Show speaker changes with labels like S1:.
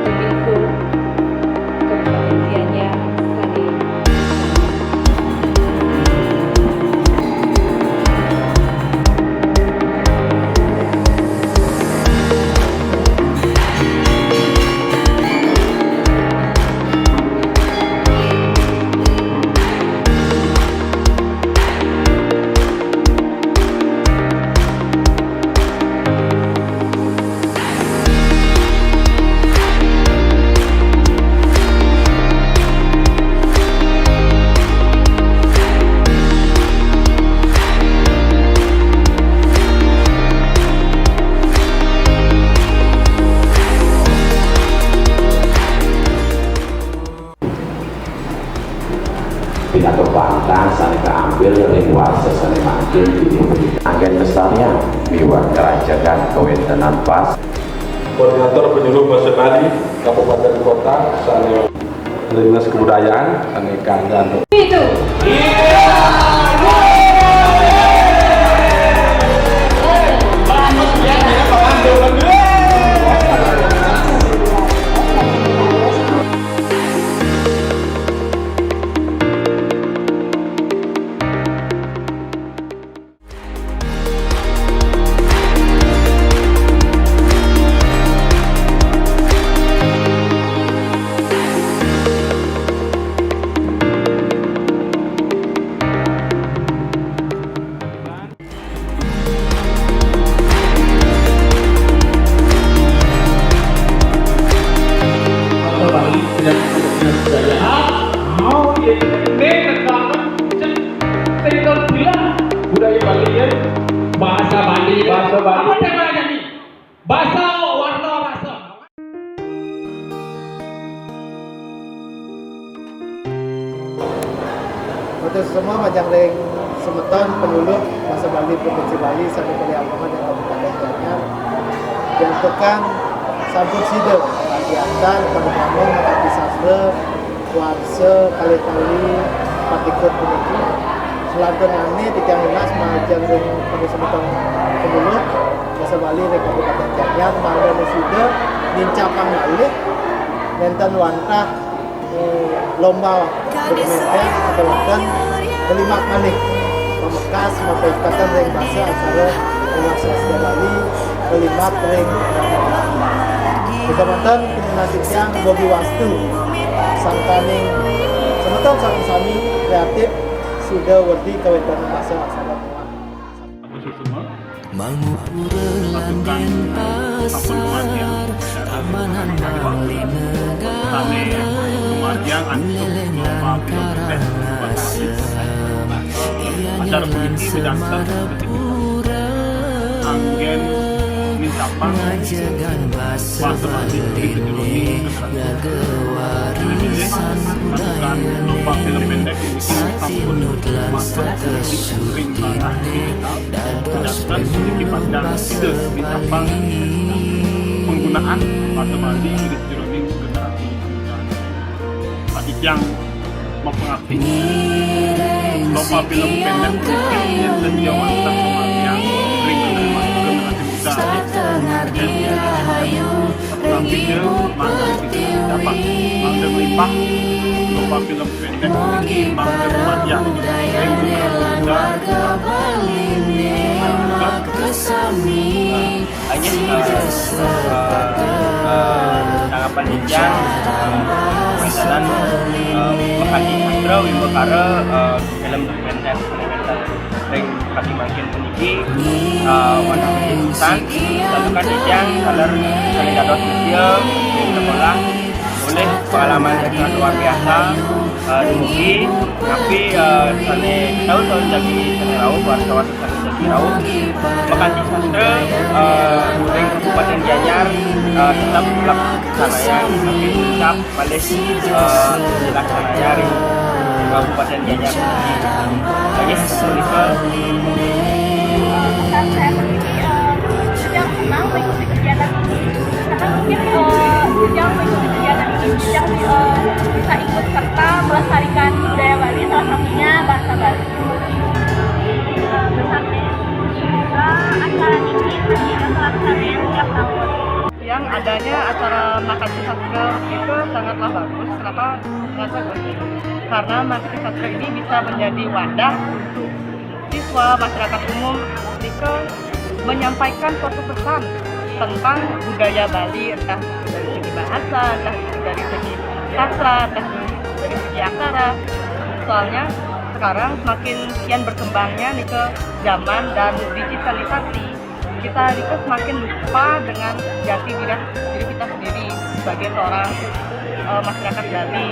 S1: Kominfo Kabupaten Gianyar Sani.
S2: Pidato bantang sani keambil ring warsa sani makin di agen besarnya miwar kerajaan kewentenan pas
S3: Koordinator Penyuluh Bahasa Bali Kabupaten Kota sani Dinas Kebudayaan sani Kanggan
S1: Itu.
S4: Budaya Bali ya, bahasa Bali. Apa temanya nih? Bahasa warna rasa.
S5: Untuk semua majang ring semeton penyuluh bahasa Bali Provinsi Bali sampai Bali Agama dan Kabupaten Gianyar diantukkan sambut sida latihan pada kamu mengabdi sastra warsa kali-kali patikut peniki selantun ini 13 majang ring pada semeton penyuluh bahasa Bali ring Kabupaten Gianyar pada sida dincapang balik nenten wantah lomba dokumenter atau kan kelima kali memekas memperikatan ring bahasa acara ring sastra Bali kelima ring Kecamatan Penyinasi Tiang Bogi Wastu sangkaning semeton sami kreatif sudah wedi kawetan bahasa acara
S6: Mangupurelan den pasar Tamanan Bali negara Ulelelan Karangasem Ianyalan Semarapura Ngajagan bahasa Bali Ngagewarisan budayane Satinut lan status sutine Dados penyuluh bahasa Bali
S7: penggunaan bahasa Bali di jroning generasi Pak yang mempengaruhi lomba film pendek yang sedia wanita yang ring generasi muda dapat mangga melimpah lomba film pendek mangga remaja ring generasi tanggapan Ijang misalkan Bekasi Sastra Wibakara film dokumenter ring Bekasi Makin Peniki warna kejutan lalu kan Ijang kaler saling dados museum sekolah oleh pengalaman yang luar biasa dumugi tapi saling tahu jadi raut wartawan jadi raut Bekasi Sastra ring Kabupaten Gianyar tetap pelaksanaan tapi tetap balik dilaksanakan ring Kabupaten Gianyar lagi
S8: Ujang senang mengikuti kegiatan ini karena mungkin Ujang mengikuti kegiatan ini Ujang bisa ikut serta melestarikan budaya Bali, salah satunya bahasa Bali. Semoga acara ini nanti terlaksana tiap tahun.
S9: Yang ada
S8: Sebenarnya acara makan sastra itu sangatlah bagus. Kenapa sangat bagus? Karena makan sastra ini bisa menjadi wadah untuk siswa masyarakat umum ketika menyampaikan suatu pesan tentang budaya Bali, entah dari segi bahasa, entah dari segi sastra, entah dari segi aksara. Soalnya sekarang semakin kian berkembangnya nih ke zaman dan digitalisasi, kita itu semakin lupa dengan jati diri kita sendiri sebagai seorang masyarakat Bali.